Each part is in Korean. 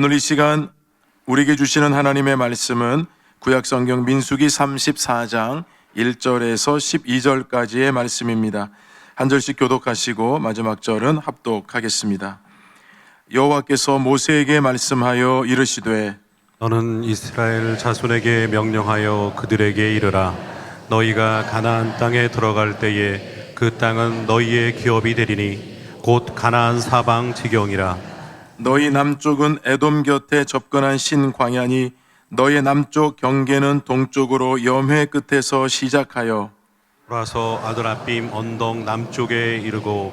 오늘 이 시간 우리에게 주시는 하나님의 말씀은 구약성경 민수기 34장 1절에서 12절까지의 말씀입니다. 한 절씩 교독하시고 마지막 절은 합독하겠습니다. 여호와께서 모세에게 말씀하여 이르시되 너는 이스라엘 자손에게 명령하여 그들에게 이르라. 너희가 가나안 땅에 들어갈 때에 그 땅은 너희의 기업이 되리니 곧 가나안 사방 지경이라. 너희 남쪽은 에돔 곁에 접근한 신광야니 너희 남쪽 경계는 동쪽으로 염해 끝에서 시작하여 돌아서 아드라빔 언덕 남쪽에 이르고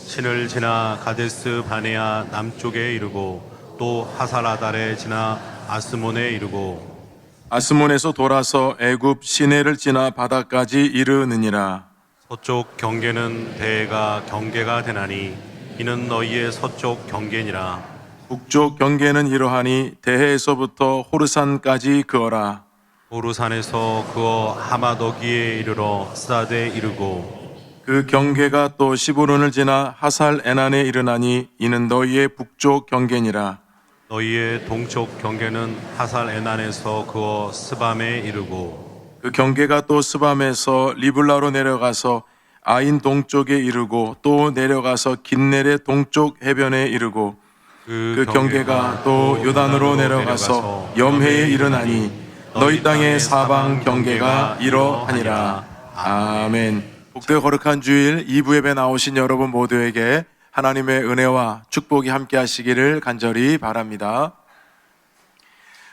신을 지나 가데스 바네아 남쪽에 이르고 또 하살아달에 지나 아스몬에 이르고 아스몬에서 돌아서 애굽 시내를 지나 바다까지 이르느니라. 서쪽 경계는 대가 경계가 되나니 이는 너희의 서쪽 경계니라. 북쪽 경계는 이러하니 대해에서부터 호르산까지 그어라. 호르산에서 그어 하마더기에 이르러 사데 이르고 그 경계가 또 시브론을 지나 하살 에난에 이르나니 이는 너희의 북쪽 경계니라. 너희의 동쪽 경계는 하살 에난에서 그어 스밤에 이르고 그 경계가 또 스밤에서 리블라로 내려가서 아인 동쪽에 이르고 또 내려가서 긴넬의 동쪽 해변에 이르고 그 경계가 또 요단으로 내려가서 염해에 이르나니 너희 땅의 사방 경계가 이러하니라. 아멘. 복되고 거룩한 주일 2부 예배 나오신 여러분 모두에게 하나님의 은혜와 축복이 함께 하시기를 간절히 바랍니다.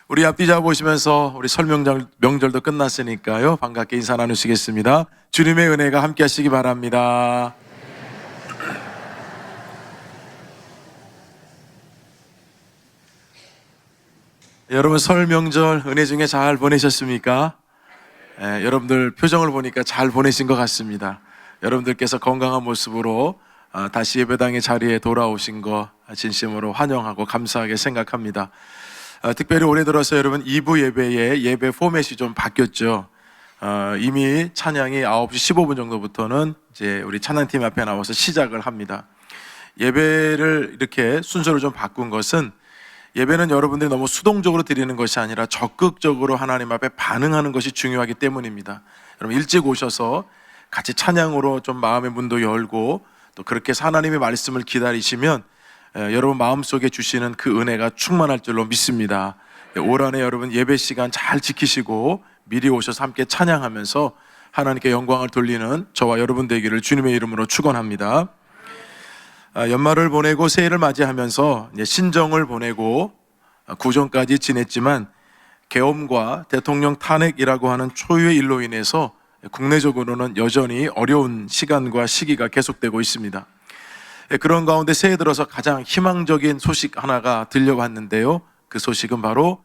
우리 앞뒤 잡으시면서 우리 명절도 끝났으니까요, 반갑게 인사 나누시겠습니다. 주님의 은혜가 함께 하시기 바랍니다. 여러분 설 명절 은혜 중에 잘 보내셨습니까? 여러분들 표정을 보니까 잘 보내신 것 같습니다. 여러분들께서 건강한 모습으로 다시 예배당의 자리에 돌아오신 거 진심으로 환영하고 감사하게 생각합니다. 특별히 올해 들어서 여러분 2부 예배의 예배 포맷이 좀 바뀌었죠. 이미 찬양이 9시 15분 정도부터는 이제 우리 찬양팀 앞에 나와서 시작을 합니다. 예배를 이렇게 순서를 좀 바꾼 것은 예배는 여러분들이 너무 수동적으로 드리는 것이 아니라 적극적으로 하나님 앞에 반응하는 것이 중요하기 때문입니다. 여러분 일찍 오셔서 같이 찬양으로 좀 마음의 문도 열고 또 그렇게 해서 하나님의 말씀을 기다리시면 여러분 마음속에 주시는 그 은혜가 충만할 줄로 믿습니다. 올 한해 여러분 예배 시간 잘 지키시고 미리 오셔서 함께 찬양하면서 하나님께 영광을 돌리는 저와 여러분 되기를 주님의 이름으로 축원합니다. 연말을 보내고 새해를 맞이하면서 신정을 보내고 구정까지 지냈지만 계엄과 대통령 탄핵이라고 하는 초유의 일로 인해서 국내적으로는 여전히 어려운 시간과 시기가 계속되고 있습니다. 그런 가운데 새해 들어서 가장 희망적인 소식 하나가 들려왔는데요, 그 소식은 바로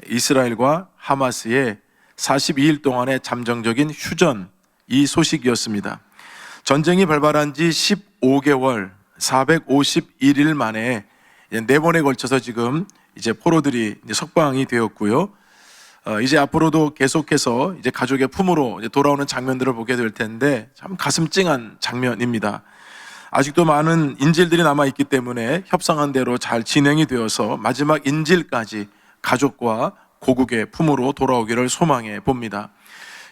이스라엘과 하마스의 42일 동안의 잠정적인 휴전, 이 소식이었습니다. 전쟁이 발발한 지 15개월 451일 만에 4번에 걸쳐서 지금 이제 포로들이 이제 석방이 되었고요. 이제 앞으로도 계속해서 이제 가족의 품으로 이제 돌아오는 장면들을 보게 될 텐데 참 가슴 찡한 장면입니다. 아직도 많은 인질들이 남아있기 때문에 협상한 대로 잘 진행이 되어서 마지막 인질까지 가족과 고국의 품으로 돌아오기를 소망해 봅니다.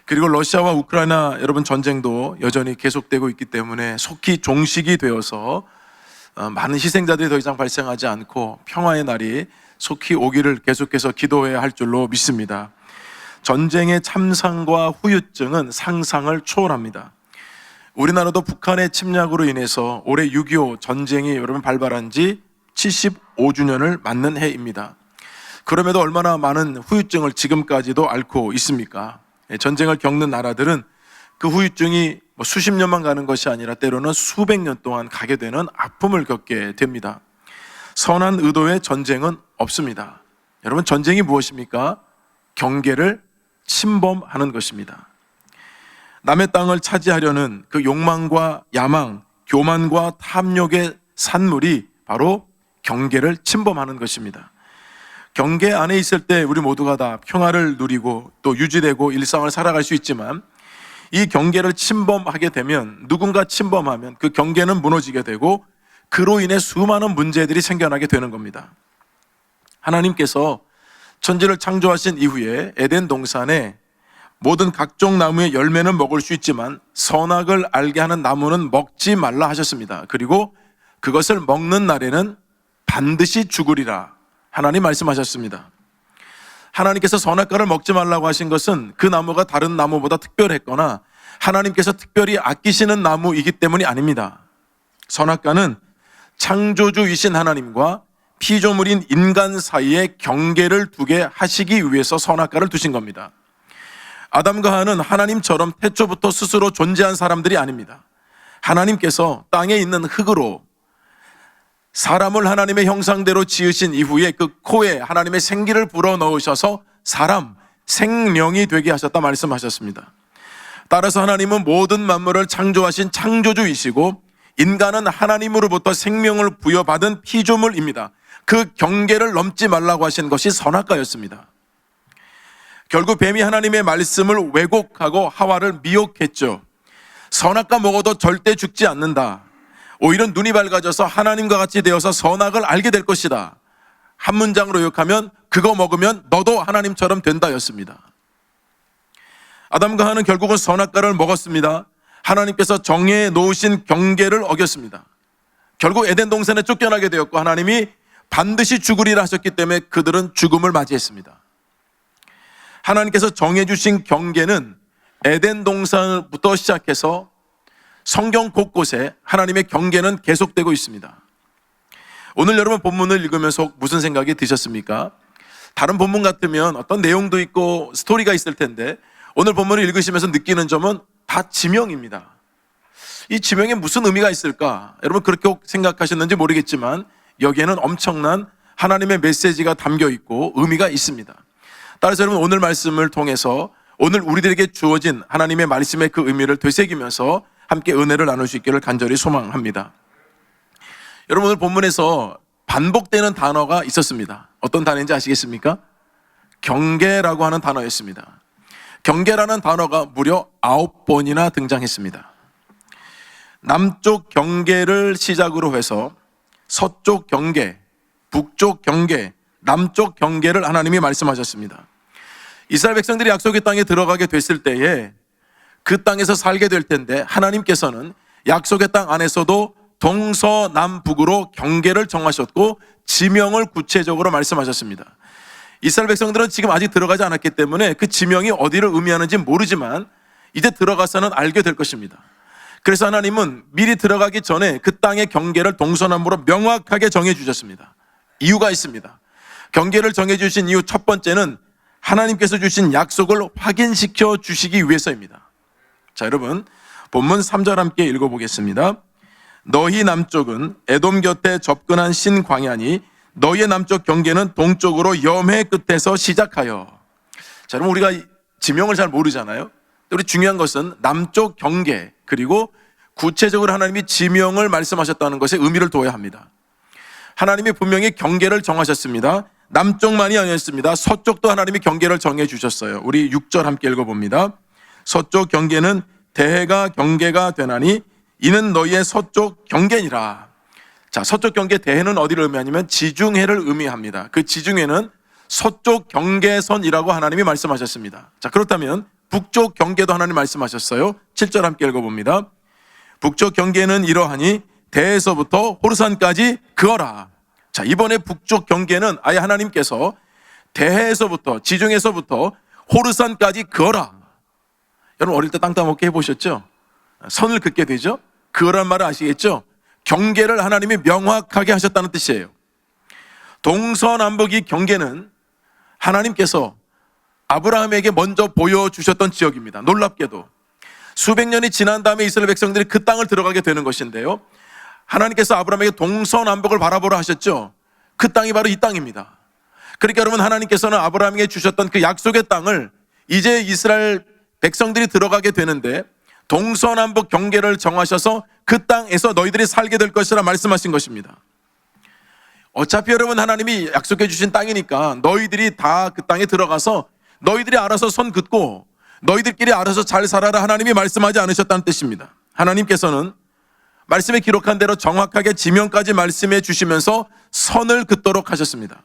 그리고 러시아와 우크라이나 여러분 전쟁도 여전히 계속되고 있기 때문에 속히 종식이 되어서 많은 희생자들이 더 이상 발생하지 않고 평화의 날이 속히 오기를 계속해서 기도해야 할 줄로 믿습니다. 전쟁의 참상과 후유증은 상상을 초월합니다. 우리나라도 북한의 침략으로 인해서 올해 6.25 전쟁이 여러분 발발한 지 75주년을 맞는 해입니다. 그럼에도 얼마나 많은 후유증을 지금까지도 앓고 있습니까? 전쟁을 겪는 나라들은 그 후유증이 수십 년만 가는 것이 아니라 때로는 수백 년 동안 가게 되는 아픔을 겪게 됩니다. 선한 의도의 전쟁은 없습니다. 여러분 전쟁이 무엇입니까? 경계를 침범하는 것입니다. 남의 땅을 차지하려는 그 욕망과 야망, 교만과 탐욕의 산물이 바로 경계를 침범하는 것입니다. 경계 안에 있을 때 우리 모두가 다 평화를 누리고 또 유지되고 일상을 살아갈 수 있지만 이 경계를 침범하게 되면, 누군가 침범하면 그 경계는 무너지게 되고 그로 인해 수많은 문제들이 생겨나게 되는 겁니다. 하나님께서 천지를 창조하신 이후에 에덴 동산에 모든 각종 나무의 열매는 먹을 수 있지만 선악을 알게 하는 나무는 먹지 말라 하셨습니다. 그리고 그것을 먹는 날에는 반드시 죽으리라 하나님 말씀하셨습니다. 하나님께서 선악과를 먹지 말라고 하신 것은 그 나무가 다른 나무보다 특별했거나 하나님께서 특별히 아끼시는 나무이기 때문이 아닙니다. 선악과는 창조주이신 하나님과 피조물인 인간 사이에 경계를 두게 하시기 위해서 선악과를 두신 겁니다. 아담과 하와는 하나님처럼 태초부터 스스로 존재한 사람들이 아닙니다. 하나님께서 땅에 있는 흙으로 사람을 하나님의 형상대로 지으신 이후에 그 코에 하나님의 생기를 불어넣으셔서 사람, 생명이 되게 하셨다 말씀하셨습니다. 따라서 하나님은 모든 만물을 창조하신 창조주이시고 인간은 하나님으로부터 생명을 부여받은 피조물입니다. 그 경계를 넘지 말라고 하신 것이 선악과였습니다. 결국 뱀이 하나님의 말씀을 왜곡하고 하와를 미혹했죠. 선악과 먹어도 절대 죽지 않는다. 오히려 눈이 밝아져서 하나님과 같이 되어서 선악을 알게 될 것이다. 한 문장으로 요약하면 그거 먹으면 너도 하나님처럼 된다였습니다. 아담과 하와는 결국은 선악과를 먹었습니다. 하나님께서 정해 놓으신 경계를 어겼습니다. 결국 에덴 동산에 쫓겨나게 되었고 하나님이 반드시 죽으리라 하셨기 때문에 그들은 죽음을 맞이했습니다. 하나님께서 정해주신 경계는 에덴 동산부터 시작해서 성경 곳곳에 하나님의 경계는 계속되고 있습니다. 오늘 여러분 본문을 읽으면서 무슨 생각이 드셨습니까? 다른 본문 같으면 어떤 내용도 있고 스토리가 있을 텐데 오늘 본문을 읽으시면서 느끼는 점은 다 지명입니다. 이 지명에 무슨 의미가 있을까? 여러분 그렇게 생각하셨는지 모르겠지만 여기에는 엄청난 하나님의 메시지가 담겨 있고 의미가 있습니다. 따라서 여러분 오늘 말씀을 통해서 오늘 우리들에게 주어진 하나님의 말씀의 그 의미를 되새기면서 함께 은혜를 나눌 수 있기를 간절히 소망합니다. 여러분 오늘 본문에서 반복되는 단어가 있었습니다. 어떤 단어인지 아시겠습니까? 경계라고 하는 단어였습니다. 경계라는 단어가 무려 9번이나 등장했습니다. 남쪽 경계를 시작으로 해서 서쪽 경계, 북쪽 경계, 남쪽 경계를 하나님이 말씀하셨습니다. 이스라엘 백성들이 약속의 땅에 들어가게 됐을 때에 그 땅에서 살게 될 텐데 하나님께서는 약속의 땅 안에서도 동서남북으로 경계를 정하셨고 지명을 구체적으로 말씀하셨습니다. 이스라엘 백성들은 지금 아직 들어가지 않았기 때문에 그 지명이 어디를 의미하는지 모르지만 이제 들어가서는 알게 될 것입니다. 그래서 하나님은 미리 들어가기 전에 그 땅의 경계를 동서남북으로 명확하게 정해 주셨습니다. 이유가 있습니다. 경계를 정해 주신 이유 첫 번째는 하나님께서 주신 약속을 확인시켜 주시기 위해서입니다. 자, 여러분 본문 3절 함께 읽어보겠습니다. 너희 남쪽은 에돔 곁에 접근한 신광야니 너희의 남쪽 경계는 동쪽으로 염해 끝에서 시작하여. 자, 여러분 우리가 지명을 잘 모르잖아요. 우리 중요한 것은 남쪽 경계 그리고 구체적으로 하나님이 지명을 말씀하셨다는 것에 의미를 둬야 합니다. 하나님이 분명히 경계를 정하셨습니다. 남쪽만이 아니었습니다. 서쪽도 하나님이 경계를 정해 주셨어요. 우리 6절 함께 읽어봅니다. 서쪽 경계는 대해가 경계가 되나니 이는 너희의 서쪽 경계니라. 자, 서쪽 경계 대해는 어디를 의미하냐면 지중해를 의미합니다. 그 지중해는 서쪽 경계선이라고 하나님이 말씀하셨습니다. 자, 그렇다면 북쪽 경계도 하나님 말씀하셨어요. 7절 함께 읽어봅니다. 북쪽 경계는 이러하니 대에서부터 호르산까지 그어라. 자, 이번에 북쪽 경계는 아예 하나님께서 대해에서부터 지중해에서부터 호르산까지 그어라. 여러분 어릴 때 땅 따먹기 해보셨죠? 선을 긋게 되죠? 그어란 말을 아시겠죠? 경계를 하나님이 명확하게 하셨다는 뜻이에요. 동서남북이 경계는 하나님께서 아브라함에게 먼저 보여주셨던 지역입니다. 놀랍게도 수백 년이 지난 다음에 이스라엘 백성들이 그 땅을 들어가게 되는 것인데요, 하나님께서 아브라함에게 동서남북을 바라보라 하셨죠. 그 땅이 바로 이 땅입니다. 그러니까 여러분 하나님께서는 아브라함에게 주셨던 그 약속의 땅을 이제 이스라엘 백성들이 들어가게 되는데 동서남북 경계를 정하셔서 그 땅에서 너희들이 살게 될 것이라 말씀하신 것입니다. 어차피 여러분 하나님이 약속해 주신 땅이니까 너희들이 다 그 땅에 들어가서 너희들이 알아서 선 긋고 너희들끼리 알아서 잘 살아라 하나님이 말씀하지 않으셨다는 뜻입니다. 하나님께서는 말씀에 기록한 대로 정확하게 지명까지 말씀해 주시면서 선을 긋도록 하셨습니다.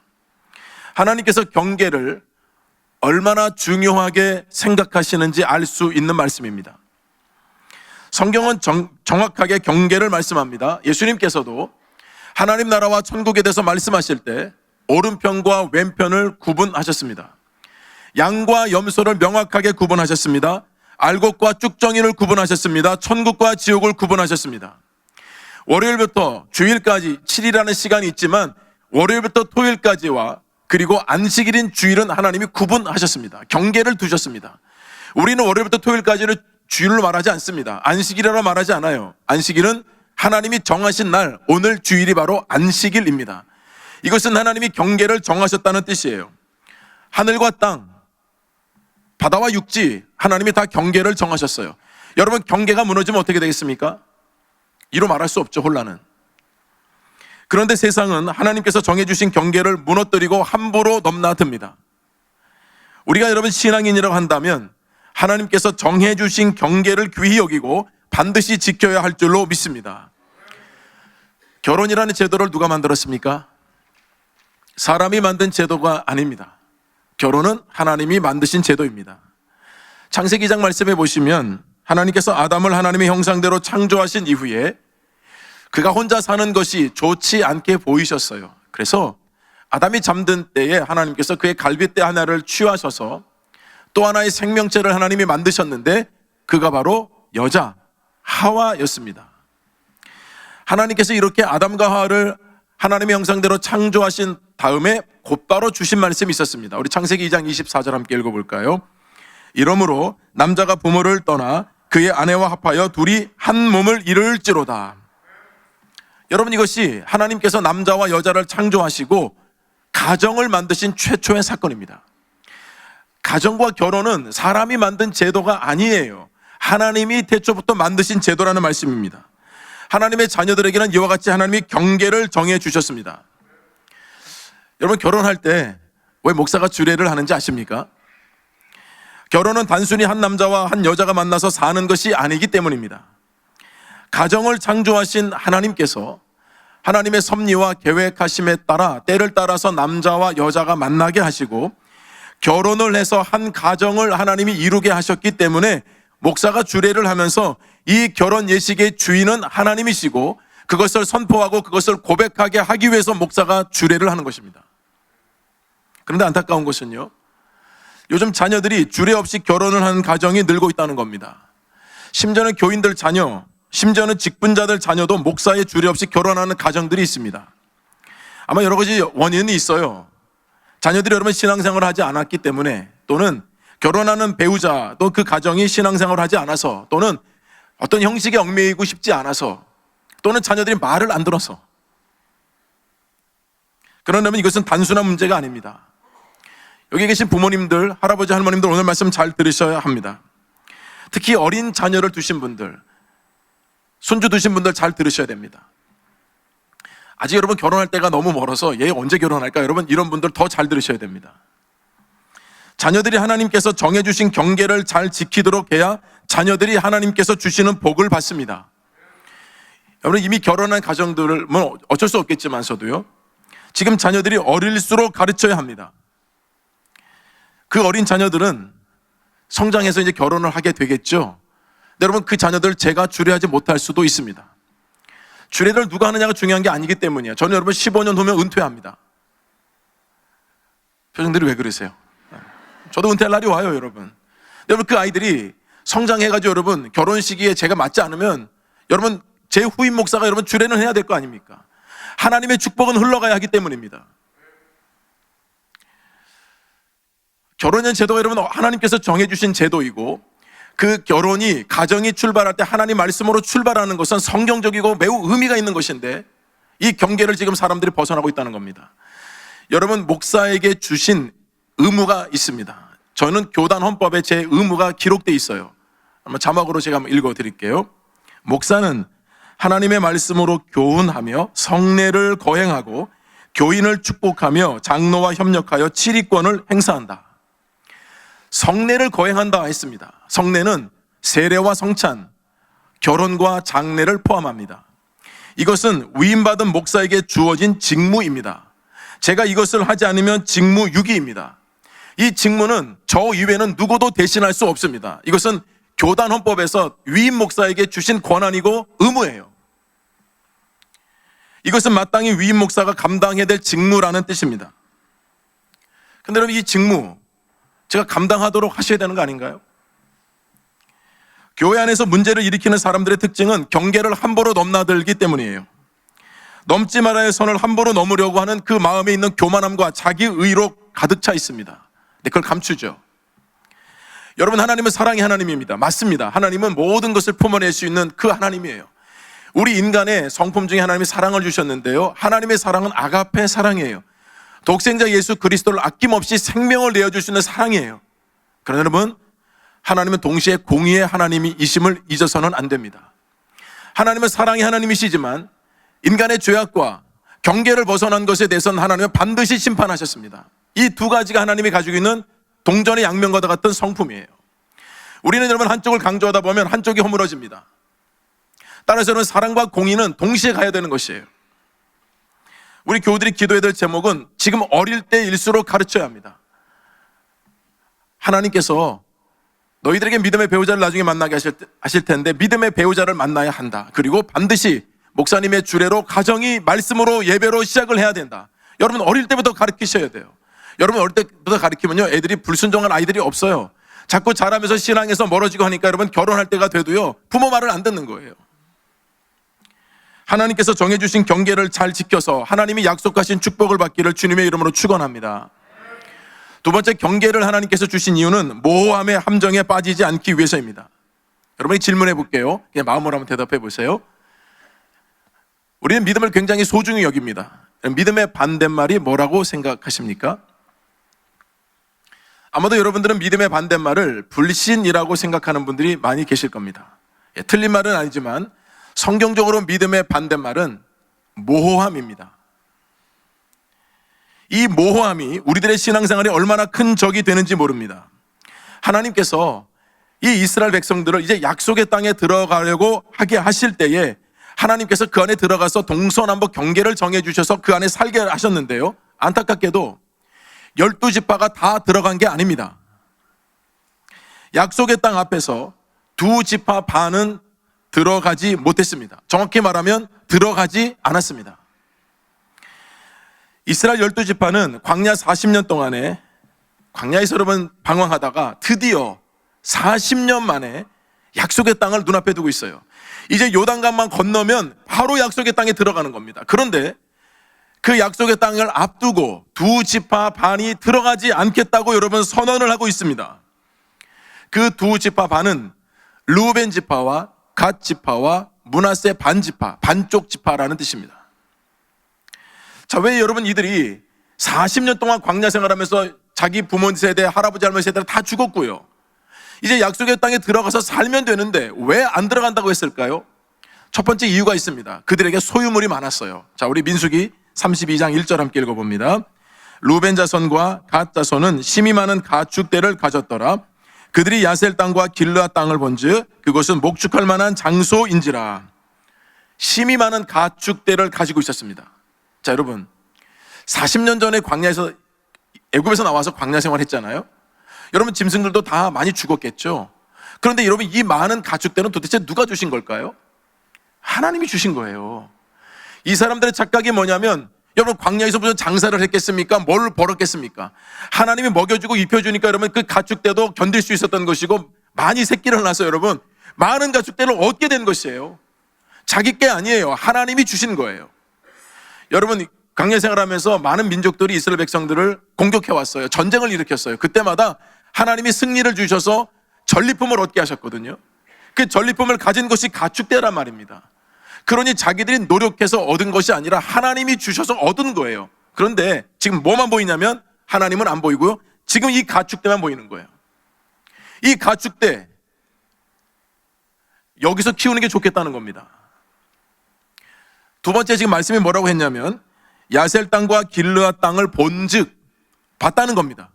하나님께서 경계를 얼마나 중요하게 생각하시는지 알 수 있는 말씀입니다. 성경은 정확하게 경계를 말씀합니다. 예수님께서도 하나님 나라와 천국에 대해서 말씀하실 때 오른편과 왼편을 구분하셨습니다. 양과 염소를 명확하게 구분하셨습니다. 알곡과 쭉정이를 구분하셨습니다. 천국과 지옥을 구분하셨습니다. 월요일부터 주일까지 7일이라는 시간이 있지만 월요일부터 토요일까지와 그리고 안식일인 주일은 하나님이 구분하셨습니다. 경계를 두셨습니다. 우리는 월요일부터 토요일까지를 주일로 말하지 않습니다. 안식일이라고 말하지 않아요. 안식일은 하나님이 정하신 날, 오늘 주일이 바로 안식일입니다. 이것은 하나님이 경계를 정하셨다는 뜻이에요. 하늘과 땅, 바다와 육지, 하나님이 다 경계를 정하셨어요. 여러분, 경계가 무너지면 어떻게 되겠습니까? 이로 말할 수 없죠, 혼란은. 그런데 세상은 하나님께서 정해주신 경계를 무너뜨리고 함부로 넘나듭니다. 우리가 여러분 신앙인이라고 한다면 하나님께서 정해주신 경계를 귀히 여기고 반드시 지켜야 할 줄로 믿습니다. 결혼이라는 제도를 누가 만들었습니까? 사람이 만든 제도가 아닙니다. 결혼은 하나님이 만드신 제도입니다. 창세기 2장 말씀해 보시면 하나님께서 아담을 하나님의 형상대로 창조하신 이후에 그가 혼자 사는 것이 좋지 않게 보이셨어요. 그래서 아담이 잠든 때에 하나님께서 그의 갈빗대 하나를 취하셔서 또 하나의 생명체를 하나님이 만드셨는데 그가 바로 여자 하와였습니다. 하나님께서 이렇게 아담과 하와를 하나님의 형상대로 창조하신 다음에 곧바로 주신 말씀이 있었습니다. 우리 창세기 2장 24절 함께 읽어볼까요? 이러므로 남자가 부모를 떠나 그의 아내와 합하여 둘이 한 몸을 이룰지로다. 여러분, 이것이 하나님께서 남자와 여자를 창조하시고 가정을 만드신 최초의 사건입니다. 가정과 결혼은 사람이 만든 제도가 아니에요. 하나님이 태초부터 만드신 제도라는 말씀입니다. 하나님의 자녀들에게는 이와 같이 하나님이 경계를 정해 주셨습니다. 여러분, 결혼할 때 왜 목사가 주례를 하는지 아십니까? 결혼은 단순히 한 남자와 한 여자가 만나서 사는 것이 아니기 때문입니다. 가정을 창조하신 하나님께서 하나님의 섭리와 계획하심에 따라 때를 따라서 남자와 여자가 만나게 하시고 결혼을 해서 한 가정을 하나님이 이루게 하셨기 때문에 목사가 주례를 하면서 이 결혼 예식의 주인은 하나님이시고 그것을 선포하고 그것을 고백하게 하기 위해서 목사가 주례를 하는 것입니다. 그런데 안타까운 것은요, 요즘 자녀들이 주례 없이 결혼을 하는 가정이 늘고 있다는 겁니다. 심지어는 교인들 자녀, 심지어는 직분자들 자녀도 목사의 주례 없이 결혼하는 가정들이 있습니다. 아마 여러 가지 원인이 있어요. 자녀들이 여러분 신앙생활을 하지 않았기 때문에, 또는 결혼하는 배우자 또 그 가정이 신앙생활을 하지 않아서, 또는 어떤 형식에 얽매이고 싶지 않아서, 또는 자녀들이 말을 안 들어서. 그러려면 이것은 단순한 문제가 아닙니다. 여기 계신 부모님들, 할아버지 할머님들 오늘 말씀 잘 들으셔야 합니다. 특히 어린 자녀를 두신 분들, 손주 두신 분들 잘 들으셔야 됩니다. 아직 여러분 결혼할 때가 너무 멀어서 얘 언제 결혼할까? 여러분 이런 분들 더 잘 들으셔야 됩니다. 자녀들이 하나님께서 정해주신 경계를 잘 지키도록 해야 자녀들이 하나님께서 주시는 복을 받습니다. 여러분 이미 결혼한 가정들은 뭐 어쩔 수 없겠지만서도요, 지금 자녀들이 어릴수록 가르쳐야 합니다. 그 어린 자녀들은 성장해서 이제 결혼을 하게 되겠죠. 근데 여러분 그 자녀들 제가 주례하지 못할 수도 있습니다. 주례를 누가 하느냐가 중요한 게 아니기 때문이에요. 저는 여러분 15년 후면 은퇴합니다. 표정들이 왜 그러세요? 저도 은퇴할 날이 와요, 여러분. 여러분 그 아이들이 성장해가지고 여러분 결혼 시기에 제가 맞지 않으면 여러분 제 후임 목사가 여러분 주례는 해야 될 거 아닙니까? 하나님의 축복은 흘러가야 하기 때문입니다. 결혼의 제도가 여러분 하나님께서 정해주신 제도이고, 그 결혼이 가정이 출발할 때 하나님 말씀으로 출발하는 것은 성경적이고 매우 의미가 있는 것인데 이 경계를 지금 사람들이 벗어나고 있다는 겁니다. 여러분 목사에게 주신 의무가 있습니다. 저는 교단 헌법에 제 의무가 기록되어 있어요. 한번 자막으로 제가 한번 읽어드릴게요. 목사는 하나님의 말씀으로 교훈하며 성례를 거행하고 교인을 축복하며 장로와 협력하여 치리권을 행사한다. 성례를 거행한다 했습니다. 성례는 세례와 성찬, 결혼과 장례를 포함합니다. 이것은 위임받은 목사에게 주어진 직무입니다. 제가 이것을 하지 않으면 직무유기입니다. 이 직무는 저 이외에는 누구도 대신할 수 없습니다. 이것은 교단 헌법에서 위임 목사에게 주신 권한이고 의무예요. 이것은 마땅히 위임 목사가 감당해야 될 직무라는 뜻입니다. 근데 여러분, 이 직무 제가 감당하도록 하셔야 되는 거 아닌가요? 교회 안에서 문제를 일으키는 사람들의 특징은 경계를 함부로 넘나들기 때문이에요. 넘지 말아야 할 선을 함부로 넘으려고 하는 그 마음에 있는 교만함과 자기의로 가득 차 있습니다. 근데 그걸 감추죠. 여러분, 하나님은 사랑의 하나님입니다. 맞습니다. 하나님은 모든 것을 품어낼 수 있는 그 하나님이에요. 우리 인간의 성품 중에 하나님이 사랑을 주셨는데요, 하나님의 사랑은 아가페 사랑이에요. 독생자 예수 그리스도를 아낌없이 생명을 내어줄 수 있는 사랑이에요. 그러나 여러분, 하나님은 동시에 공의의 하나님이심을 잊어서는 안 됩니다. 하나님은 사랑의 하나님이시지만 인간의 죄악과 경계를 벗어난 것에 대해서는 하나님은 반드시 심판하셨습니다. 이 두 가지가 하나님이 가지고 있는 동전의 양면과 같은 성품이에요. 우리는 여러분, 한쪽을 강조하다 보면 한쪽이 허물어집니다. 따라서 여러분, 사랑과 공의는 동시에 가야 되는 것이에요. 우리 교우들이 기도해야 될 제목은 지금 어릴 때일수록 가르쳐야 합니다. 하나님께서 너희들에게 믿음의 배우자를 나중에 만나게 하실 텐데 믿음의 배우자를 만나야 한다. 그리고 반드시 목사님의 주례로 가정이 말씀으로 예배로 시작을 해야 된다. 여러분, 어릴 때부터 가르치셔야 돼요. 여러분, 어릴 때부터 가르치면요, 애들이 불순종한 아이들이 없어요. 자꾸 자라면서 신앙에서 멀어지고 하니까 여러분, 결혼할 때가 돼도요, 부모 말을 안 듣는 거예요. 하나님께서 정해주신 경계를 잘 지켜서 하나님이 약속하신 축복을 받기를 주님의 이름으로 축원합니다. 두 번째, 경계를 하나님께서 주신 이유는 모호함의 함정에 빠지지 않기 위해서입니다. 여러분이 질문해 볼게요. 그냥 마음으로 한번 대답해 보세요. 우리는 믿음을 굉장히 소중히 여깁니다. 믿음의 반대말이 뭐라고 생각하십니까? 아마도 여러분들은 믿음의 반대말을 불신이라고 생각하는 분들이 많이 계실 겁니다. 틀린 말은 아니지만 성경적으로 믿음의 반대말은 모호함입니다. 이 모호함이 우리들의 신앙생활에 얼마나 큰 적이 되는지 모릅니다. 하나님께서 이 이스라엘 백성들을 이제 약속의 땅에 들어가려고 하게 하실 때에 하나님께서 그 안에 들어가서 동서남북 경계를 정해주셔서 그 안에 살게 하셨는데요, 안타깝게도 12지파가 다 들어간 게 아닙니다. 약속의 땅 앞에서 2지파 반은 들어가지 못했습니다. 정확히 말하면 들어가지 않았습니다. 이스라엘 12지파는 광야 40년 동안에 광야에서 여러분 방황하다가 드디어 40년 만에 약속의 땅을 눈앞에 두고 있어요. 이제 요단강만 건너면 바로 약속의 땅에 들어가는 겁니다. 그런데 그 약속의 땅을 앞두고 2지파 반이 들어가지 않겠다고 여러분 선언을 하고 있습니다. 그 2지파 반은 르우벤 지파와 갓 지파와 므낫세 반 지파, 반쪽 지파라는 뜻입니다. 자, 왜 여러분 이들이 40년 동안 광야 생활하면서 자기 부모 세대, 할아버지 할머니 세대를 다 죽었고요, 이제 약속의 땅에 들어가서 살면 되는데 왜 안 들어간다고 했을까요? 첫 번째 이유가 있습니다. 그들에게 소유물이 많았어요. 자, 우리 민수기 32장 1절 함께 읽어봅니다. 루벤 자손과 갓 자손은 심이 많은 가축대를 가졌더라. 그들이 야셀 땅과 길르앗 땅을 본즉 그것은 목축할 만한 장소인지라. 심이 많은 가축대를 가지고 있었습니다. 자, 여러분, 40년 전에 광야에서, 애굽에서 나와서 광야 생활했잖아요. 여러분, 짐승들도 다 많이 죽었겠죠. 그런데 여러분, 이 많은 가축대는 도대체 누가 주신 걸까요? 하나님이 주신 거예요. 이 사람들의 착각이 뭐냐면, 여러분, 광야에서 무슨 장사를 했겠습니까? 뭘 벌었겠습니까? 하나님이 먹여주고 입혀주니까 여러분, 그 가축대도 견딜 수 있었던 것이고, 많이 새끼를 낳아서 여러분, 많은 가축대를 얻게 된 것이에요. 자기 게 아니에요. 하나님이 주신 거예요. 여러분, 광야 생활하면서 많은 민족들이 이스라엘 백성들을 공격해 왔어요. 전쟁을 일으켰어요. 그때마다 하나님이 승리를 주셔서 전리품을 얻게 하셨거든요. 그 전리품을 가진 것이 가축대란 말입니다. 그러니 자기들이 노력해서 얻은 것이 아니라 하나님이 주셔서 얻은 거예요. 그런데 지금 뭐만 보이냐면 하나님은 안 보이고요, 지금 이 가축대만 보이는 거예요. 이 가축대, 여기서 키우는 게 좋겠다는 겁니다. 두 번째, 지금 말씀이 뭐라고 했냐면 야셀 땅과 길르앗 땅을 본즉, 봤다는 겁니다.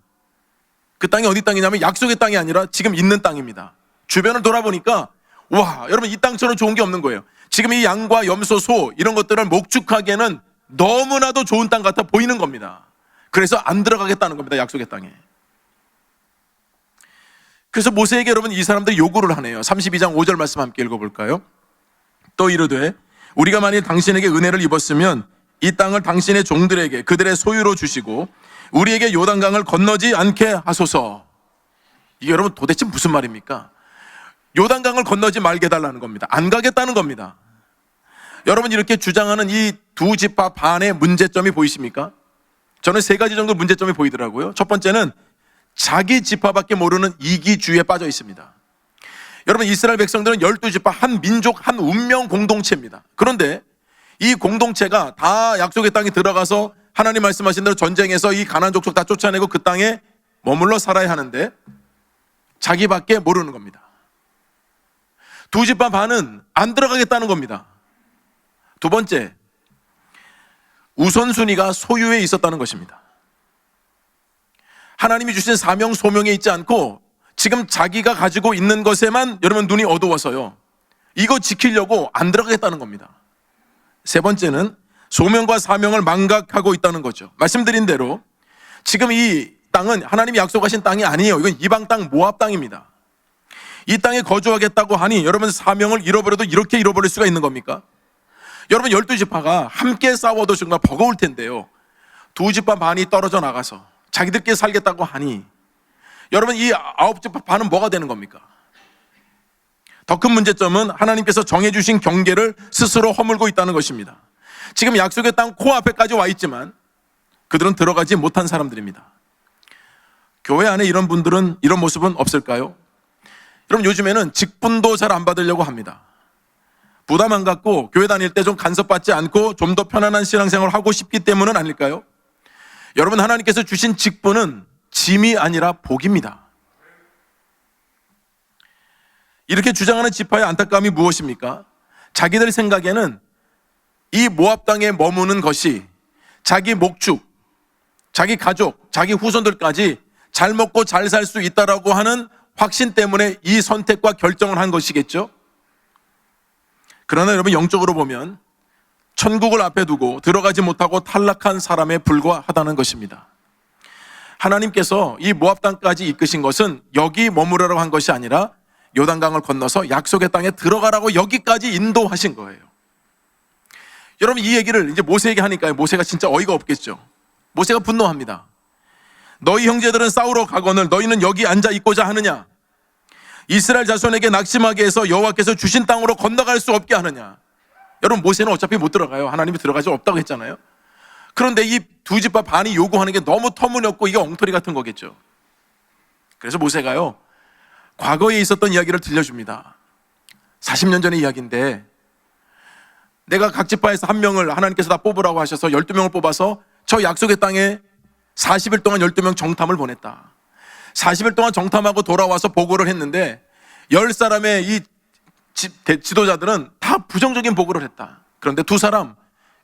그 땅이 어디 땅이냐면 약속의 땅이 아니라 지금 있는 땅입니다. 주변을 돌아보니까 와, 여러분, 이 땅처럼 좋은 게 없는 거예요. 지금 이 양과 염소, 소 이런 것들을 목축하기에는 너무나도 좋은 땅 같아 보이는 겁니다. 그래서 안 들어가겠다는 겁니다. 약속의 땅에. 그래서 모세에게 여러분 이 사람들이 요구를 하네요. 32장 5절 말씀 함께 읽어볼까요? 또 이르되 우리가 만일 당신에게 은혜를 입었으면 이 땅을 당신의 종들에게 그들의 소유로 주시고 우리에게 요단강을 건너지 않게 하소서. 이게 여러분 도대체 무슨 말입니까? 요단강을 건너지 말게 해달라는 겁니다. 안 가겠다는 겁니다. 여러분 이렇게 주장하는 이 두 지파 반의 문제점이 보이십니까? 저는 세 가지 정도 문제점이 보이더라고요. 첫 번째는 자기 지파밖에 모르는 이기주의에 빠져 있습니다. 여러분 이스라엘 백성들은 12지파 한 민족 한 운명 공동체입니다. 그런데 이 공동체가 다 약속의 땅에 들어가서 하나님 말씀하신 대로 전쟁에서 이 가나안 족속 다 쫓아내고 그 땅에 머물러 살아야 하는데 자기밖에 모르는 겁니다. 두 지파 반은 안 들어가겠다는 겁니다. 두 번째, 우선순위가 소유에 있었다는 것입니다. 하나님이 주신 사명 소명에 있지 않고 지금 자기가 가지고 있는 것에만 여러분 눈이 어두워서요, 이거 지키려고 안 들어가겠다는 겁니다. 세 번째는 소명과 사명을 망각하고 있다는 거죠. 말씀드린 대로 지금 이 땅은 하나님이 약속하신 땅이 아니에요. 이건 이방 땅 모압 땅입니다. 이 땅에 거주하겠다고 하니 여러분 사명을 잃어버려도 이렇게 잃어버릴 수가 있는 겁니까? 여러분 12지파가 함께 싸워도 정말 버거울 텐데요, 두 지파 반이 떨어져 나가서 자기들끼리 살겠다고 하니 여러분 이 9지파 반은 뭐가 되는 겁니까? 더 큰 문제점은 하나님께서 정해주신 경계를 스스로 허물고 있다는 것입니다. 지금 약속의 땅 코앞에까지 와 있지만 그들은 들어가지 못한 사람들입니다. 교회 안에 이런 분들은, 이런 모습은 없을까요? 여러분 요즘에는 직분도 잘 안 받으려고 합니다. 부담 안 갖고 교회 다닐 때 좀 간섭받지 않고 좀 더 편안한 신앙생활을 하고 싶기 때문은 아닐까요? 여러분 하나님께서 주신 직분은 짐이 아니라 복입니다. 이렇게 주장하는 지파의 안타까움이 무엇입니까? 자기들 생각에는 이 모압 땅에 머무는 것이 자기 목축, 자기 가족, 자기 후손들까지 잘 먹고 잘 살 수 있다라고 하는 확신 때문에 이 선택과 결정을 한 것이겠죠? 그러나 여러분 영적으로 보면 천국을 앞에 두고 들어가지 못하고 탈락한 사람에 불과하다는 것입니다. 하나님께서 이 모압 땅까지 이끄신 것은 여기 머무르라고 한 것이 아니라 요단강을 건너서 약속의 땅에 들어가라고 여기까지 인도하신 거예요. 여러분 이 얘기를 이제 모세에게 하니까 모세가 진짜 어이가 없겠죠. 모세가 분노합니다. 너희 형제들은 싸우러 가거늘 너희는 여기 앉아 있고자 하느냐? 이스라엘 자손에게 낙심하게 해서 여호와께서 주신 땅으로 건너갈 수 없게 하느냐? 여러분 모세는 어차피 못 들어가요. 하나님이 들어갈 수 없다고 했잖아요. 그런데 이 두 지파 반이 요구하는 게 너무 터무니없고 이게 엉터리 같은 거겠죠. 그래서 모세가요, 과거에 있었던 이야기를 들려줍니다. 40년 전의 이야기인데 내가 각 지파에서 한 명을 하나님께서 다 뽑으라고 하셔서 12명을 뽑아서 저 약속의 땅에 40일 동안 12명 정탐을 보냈다. 40일 동안 정탐하고 돌아와서 보고를 했는데 10사람의 이 지도자들은 다 부정적인 보고를 했다. 그런데 두 사람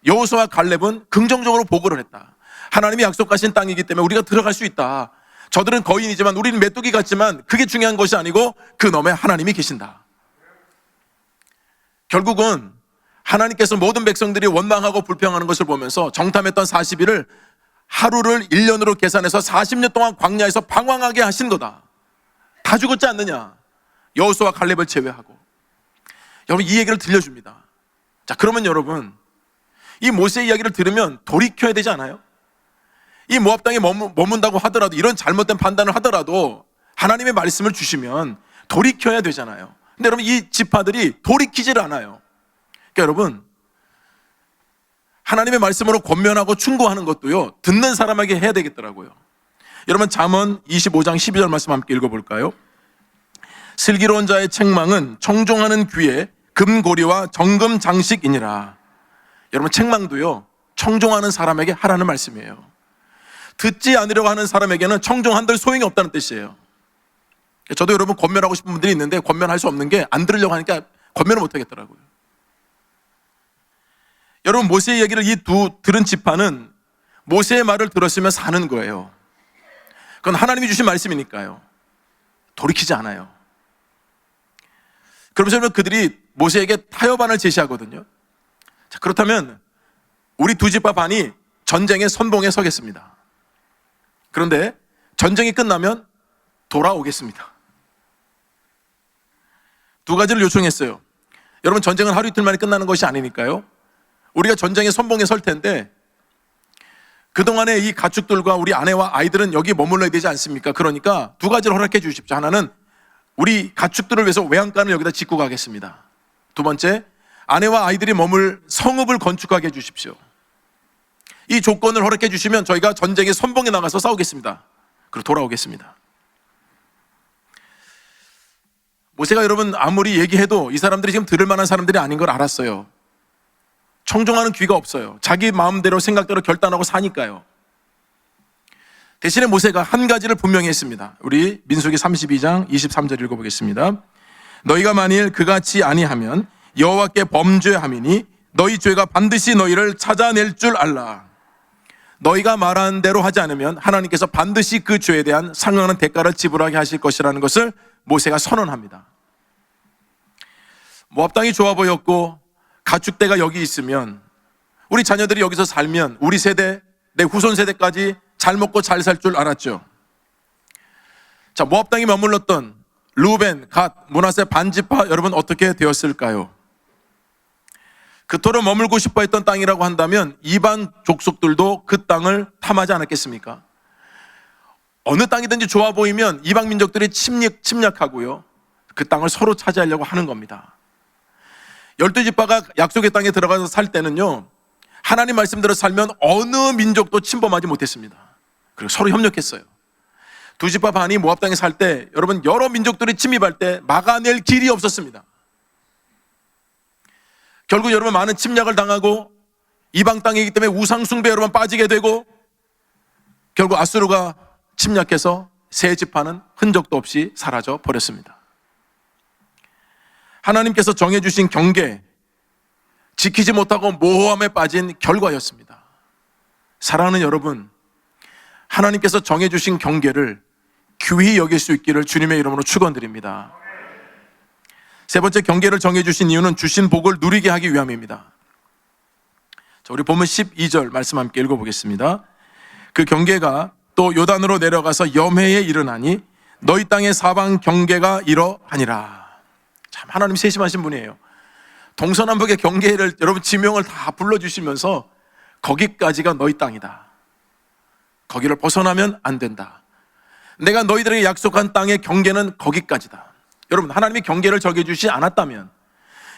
여호수아와 갈렙은 긍정적으로 보고를 했다. 하나님이 약속하신 땅이기 때문에 우리가 들어갈 수 있다. 저들은 거인이지만 우리는 메뚜기 같지만 그게 중요한 것이 아니고 그 너머에 하나님이 계신다. 결국은 하나님께서 모든 백성들이 원망하고 불평하는 것을 보면서 정탐했던 40일을 하루를 1년으로 계산해서 40년 동안 광야에서 방황하게 하신 거다. 다 죽었지 않느냐? 여호수아와 갈렙을 제외하고. 여러분 이 얘기를 들려줍니다. 자, 그러면 여러분 이 모세의 이야기를 들으면 돌이켜야 되지 않아요? 이 모압 땅에 머문다고 하더라도, 이런 잘못된 판단을 하더라도 하나님의 말씀을 주시면 돌이켜야 되잖아요. 근데 여러분 이 지파들이 돌이키지를 않아요. 그러니까 여러분 하나님의 말씀으로 권면하고 충고하는 것도요, 듣는 사람에게 해야 되겠더라고요. 여러분 잠언 25장 12절 말씀 함께 읽어볼까요? 슬기로운 자의 책망은 청종하는 귀에 금고리와 정금 장식이니라. 여러분 책망도요, 청종하는 사람에게 하라는 말씀이에요. 듣지 않으려고 하는 사람에게는 청종한들 소용이 없다는 뜻이에요. 저도 여러분 권면하고 싶은 분들이 있는데 권면할 수 없는 게 안 들으려고 하니까 권면을 못 하겠더라고요. 여러분 모세의 이야기를 이 들은 지파는 모세의 말을 들었으면 사는 거예요. 그건 하나님이 주신 말씀이니까요. 돌이키지 않아요. 그러면서 그들이 모세에게 타협안을 제시하거든요. 자, 그렇다면 우리 두 집합 반이 전쟁의 선봉에 서겠습니다. 그런데 전쟁이 끝나면 돌아오겠습니다. 두 가지를 요청했어요. 여러분, 전쟁은 하루 이틀 만에 끝나는 것이 아니니까요. 우리가 전쟁의 선봉에 설 텐데 그동안에 이 가축들과 우리 아내와 아이들은 여기 머물러야 되지 않습니까? 그러니까 두 가지를 허락해 주십시오. 하나는 우리 가축들을 위해서 외양간을 여기다 짓고 가겠습니다. 두 번째, 아내와 아이들이 머물 성읍을 건축하게 해 주십시오. 이 조건을 허락해 주시면 저희가 전쟁의 선봉에 나가서 싸우겠습니다. 그리고 돌아오겠습니다. 모세가 여러분 아무리 얘기해도 이 사람들이 지금 들을 만한 사람들이 아닌 걸 알았어요. 청종하는 귀가 없어요. 자기 마음대로 생각대로 결단하고 사니까요. 대신에 모세가 한 가지를 분명히 했습니다. 우리 민수기 32장 23절 읽어보겠습니다. 너희가 만일 그같이 아니하면 여호와께 범죄함이니 너희 죄가 반드시 너희를 찾아낼 줄 알라. 너희가 말한 대로 하지 않으면 하나님께서 반드시 그 죄에 대한 상응하는 대가를 지불하게 하실 것이라는 것을 모세가 선언합니다. 모압 땅이 좋아 보였고 가축대가 여기 있으면 우리 자녀들이 여기서 살면 우리 세대, 내 후손 세대까지 잘 먹고 잘 살 줄 알았죠. 자, 모압 땅에 머물렀던 루벤, 갓, 므낫세 반지파 여러분 어떻게 되었을까요? 그토록 머물고 싶어 했던 땅이라고 한다면 이방 족속들도 그 땅을 탐하지 않았겠습니까? 어느 땅이든지 좋아 보이면 이방 민족들이 침략하고요, 그 땅을 서로 차지하려고 하는 겁니다. 12지파가 약속의 땅에 들어가서 살 때는요, 하나님 말씀대로 살면 어느 민족도 침범하지 못했습니다. 그리고 서로 협력했어요. 두 지파 반이 모압 땅에 살 때 여러분 여러 민족들이 침입할 때 막아낼 길이 없었습니다. 결국 여러분 많은 침략을 당하고 이방 땅이기 때문에 우상 숭배 여러분 빠지게 되고 결국 아수르가 침략해서 세 지파는 흔적도 없이 사라져 버렸습니다. 하나님께서 정해주신 경계, 지키지 못하고 모호함에 빠진 결과였습니다. 사랑하는 여러분, 하나님께서 정해주신 경계를 귀히 여길 수 있기를 주님의 이름으로 축원드립니다. 세 번째, 경계를 정해주신 이유는 주신 복을 누리게 하기 위함입니다. 자, 우리 본문 12절 말씀 함께 읽어보겠습니다. 그 경계가 또 요단으로 내려가서 염해에 이르나니 너희 땅의 사방 경계가 이러하니라. 참 하나님 세심하신 분이에요. 동서남북의 경계를 여러분 지명을 다 불러주시면서 거기까지가 너희 땅이다. 거기를 벗어나면 안 된다. 내가 너희들에게 약속한 땅의 경계는 거기까지다. 여러분, 하나님이 경계를 정해주지 않았다면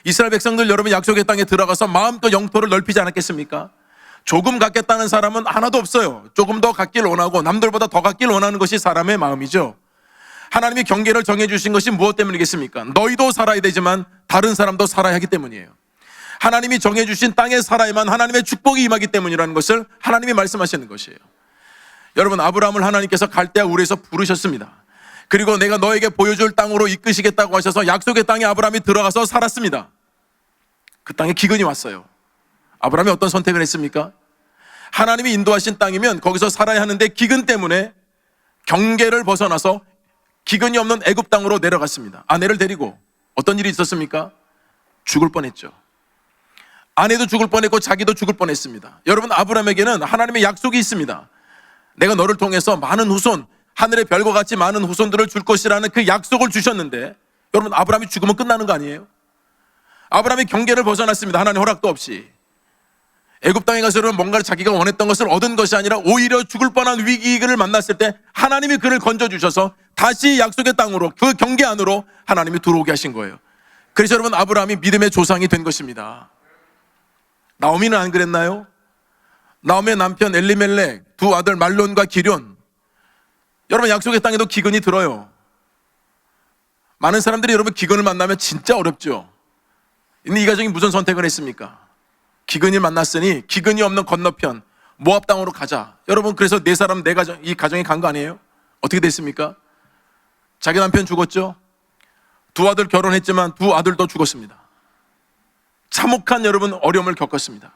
이스라엘 백성들 여러분 약속의 땅에 들어가서 마음껏 영토를 넓히지 않았겠습니까? 조금 갖겠다는 사람은 하나도 없어요. 조금 더 갖길 원하고 남들보다 더 갖길 원하는 것이 사람의 마음이죠. 하나님이 경계를 정해주신 것이 무엇 때문이겠습니까? 너희도 살아야 되지만 다른 사람도 살아야 하기 때문이에요. 하나님이 정해주신 땅에 살아야만 하나님의 축복이 임하기 때문이라는 것을 하나님이 말씀하시는 것이에요. 여러분, 아브라함을 하나님께서 갈대아 우르에서 부르셨습니다. 그리고 내가 너에게 보여줄 땅으로 이끄시겠다고 하셔서 약속의 땅에 아브라함이 들어가서 살았습니다. 그 땅에 기근이 왔어요. 아브라함이 어떤 선택을 했습니까? 하나님이 인도하신 땅이면 거기서 살아야 하는데 기근 때문에 경계를 벗어나서 기근이 없는 애굽 땅으로 내려갔습니다. 아내를 데리고. 어떤 일이 있었습니까? 죽을 뻔했죠. 아내도 죽을 뻔했고 자기도 죽을 뻔했습니다. 여러분, 아브라함에게는 하나님의 약속이 있습니다. 내가 너를 통해서 많은 후손, 하늘의 별과 같이 많은 후손들을 줄 것이라는 그 약속을 주셨는데 여러분, 아브라함이 죽으면 끝나는 거 아니에요? 아브라함이 경계를 벗어났습니다. 하나님 허락도 없이. 애굽 땅에 가서 여러분 뭔가를 자기가 원했던 것을 얻은 것이 아니라 오히려 죽을 뻔한 위기를 만났을 때 하나님이 그를 건져주셔서 다시 약속의 땅으로, 그 경계 안으로 하나님이 들어오게 하신 거예요. 그래서 여러분, 아브라함이 믿음의 조상이 된 것입니다. 나오미는 안 그랬나요? 나오미의 남편 엘리멜렉, 두 아들 말론과 기럨. 여러분, 약속의 땅에도 기근이 들어요. 많은 사람들이 여러분 기근을 만나면 진짜 어렵죠. 근데 이 가정이 무슨 선택을 했습니까? 기근이 만났으니 기근이 없는 건너편 모압 땅으로 가자. 여러분, 그래서 네 사람, 네 가정, 이 가정이 간 거 아니에요? 어떻게 됐습니까? 자기 남편 죽었죠. 두 아들 결혼했지만 두 아들도 죽었습니다. 참혹한 여러분 어려움을 겪었습니다.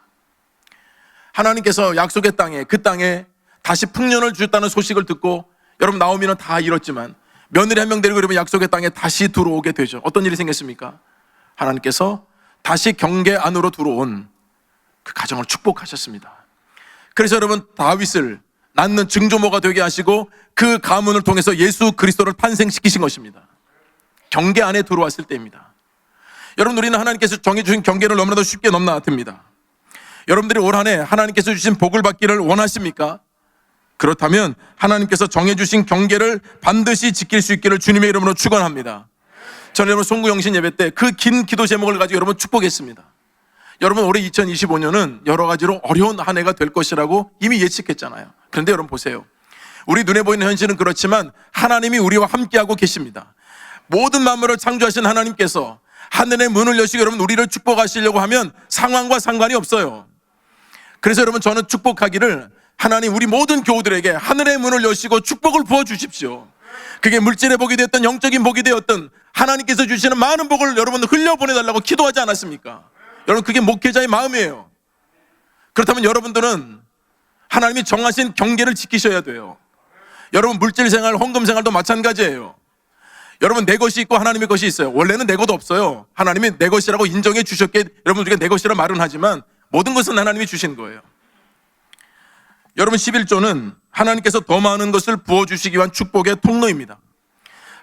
하나님께서 약속의 땅에, 그 땅에 다시 풍년을 주셨다는 소식을 듣고 여러분, 나오미는 다 잃었지만 며느리 한 명 데리고 여러분 약속의 땅에 다시 들어오게 되죠. 어떤 일이 생겼습니까? 하나님께서 다시 경계 안으로 들어온 그 가정을 축복하셨습니다. 그래서 여러분 다윗을 낳는 증조모가 되게 하시고 그 가문을 통해서 예수 그리스도를 탄생시키신 것입니다. 경계 안에 들어왔을 때입니다. 여러분, 우리는 하나님께서 정해주신 경계를 너무나도 쉽게 넘나듭니다. 여러분들이 올 한 해 하나님께서 주신 복을 받기를 원하십니까? 그렇다면 하나님께서 정해주신 경계를 반드시 지킬 수 있기를 주님의 이름으로 축원합니다. 저는 여러분 송구영신 예배 때 그 긴 기도 제목을 가지고 여러분 축복했습니다. 여러분, 올해 2025년은 여러 가지로 어려운 한 해가 될 것이라고 이미 예측했잖아요. 그런데 여러분 보세요. 우리 눈에 보이는 현실은 그렇지만 하나님이 우리와 함께하고 계십니다. 모든 만물을 창조하신 하나님께서 하늘의 문을 여시고 여러분 우리를 축복하시려고 하면 상황과 상관이 없어요. 그래서 여러분, 저는 축복하기를 하나님 우리 모든 교우들에게 하늘의 문을 여시고 축복을 부어주십시오. 그게 물질의 복이 되었든 영적인 복이 되었든 하나님께서 주시는 많은 복을 여러분 흘려보내달라고 기도하지 않았습니까? 여러분, 그게 목회자의 마음이에요. 그렇다면 여러분들은 하나님이 정하신 경계를 지키셔야 돼요. 여러분, 물질 생활, 헌금 생활도 마찬가지예요. 여러분, 내 것이 있고 하나님의 것이 있어요. 원래는 내 것 없어요. 하나님이 내 것이라고 인정해 주셨기에 여러분 우리가 내 것이라 말은 하지만 모든 것은 하나님이 주신 거예요. 여러분, 11조는 하나님께서 더 많은 것을 부어주시기 위한 축복의 통로입니다.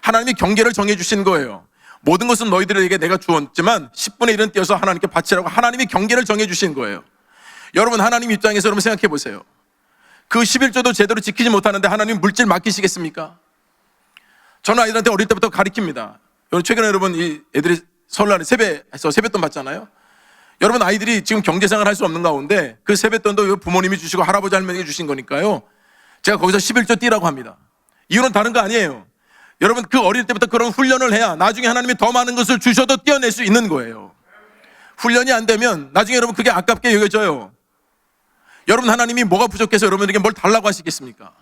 하나님이 경계를 정해주신 거예요. 모든 것은 너희들에게 내가 주었지만 10분의 1은 떼어서 하나님께 바치라고 하나님이 경계를 정해주신 거예요. 여러분, 하나님 입장에서 여러분 생각해 보세요. 그 11조도 제대로 지키지 못하는데 하나님 물질 맡기시겠습니까? 저는 아이들한테 어릴 때부터 가르칩니다. 최근에 여러분 이 애들이 설날에 세뱃돈 받잖아요. 여러분, 아이들이 지금 경제생활 할 수 없는 가운데 그 세뱃돈도 부모님이 주시고 할아버지 할머니가 주신 거니까요. 제가 거기서 11조 띄라고 합니다. 이유는 다른 거 아니에요. 여러분, 그 어릴 때부터 그런 훈련을 해야 나중에 하나님이 더 많은 것을 주셔도 떼어낼 수 있는 거예요. 훈련이 안 되면 나중에 여러분 그게 아깝게 여겨져요. 여러분, 하나님이 뭐가 부족해서 여러분에게 뭘 달라고 하시겠습니까?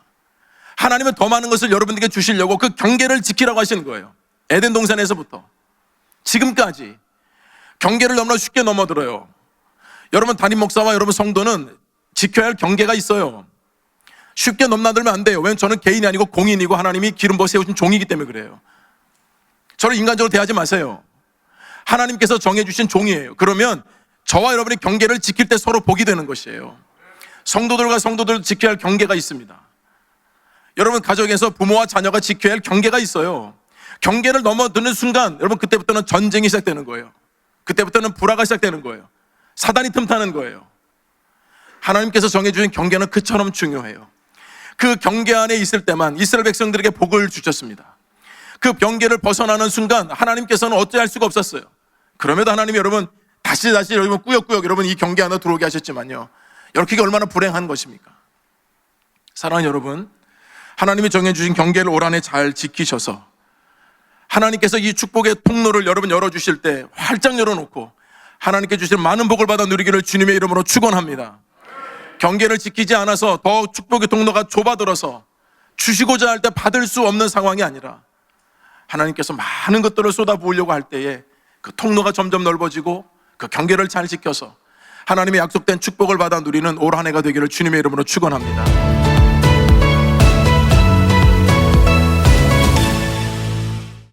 하나님은 더 많은 것을 여러분에게 주시려고 그 경계를 지키라고 하시는 거예요. 에덴 동산에서부터 지금까지 경계를 너무나 쉽게 넘어들어요. 여러분, 담임 목사와 여러분 성도는 지켜야 할 경계가 있어요. 쉽게 넘나들면 안 돼요. 왜냐하면 저는 개인이 아니고 공인이고 하나님이 기름 부어 세우신 종이기 때문에 그래요. 저를 인간적으로 대하지 마세요. 하나님께서 정해주신 종이에요. 그러면 저와 여러분이 경계를 지킬 때 서로 복이 되는 것이에요. 성도들과 성도들 지켜야 할 경계가 있습니다. 여러분, 가정에서 부모와 자녀가 지켜야 할 경계가 있어요. 경계를 넘어드는 순간 여러분 그때부터는 전쟁이 시작되는 거예요. 그때부터는 불화가 시작되는 거예요. 사단이 틈타는 거예요. 하나님께서 정해주신 경계는 그처럼 중요해요. 그 경계 안에 있을 때만 이스라엘 백성들에게 복을 주셨습니다. 그 경계를 벗어나는 순간 하나님께서는 어찌할 수가 없었어요. 그럼에도 하나님이 여러분 다시 여러분 꾸역꾸역 여러분 이 경계 안에 들어오게 하셨지만요, 이렇게 얼마나 불행한 것입니까? 사랑하는 여러분, 하나님이 정해주신 경계를 올 한 해 잘 지키셔서 하나님께서 이 축복의 통로를 여러분 열어주실 때 활짝 열어놓고 하나님께 주신 많은 복을 받아 누리기를 주님의 이름으로 축원합니다. 경계를 지키지 않아서 더 축복의 통로가 좁아들어서 주시고자 할 때 받을 수 없는 상황이 아니라 하나님께서 많은 것들을 쏟아부으려고 할 때에 그 통로가 점점 넓어지고 그 경계를 잘 지켜서 하나님의 약속된 축복을 받아 누리는 올 한 해가 되기를 주님의 이름으로 축원합니다.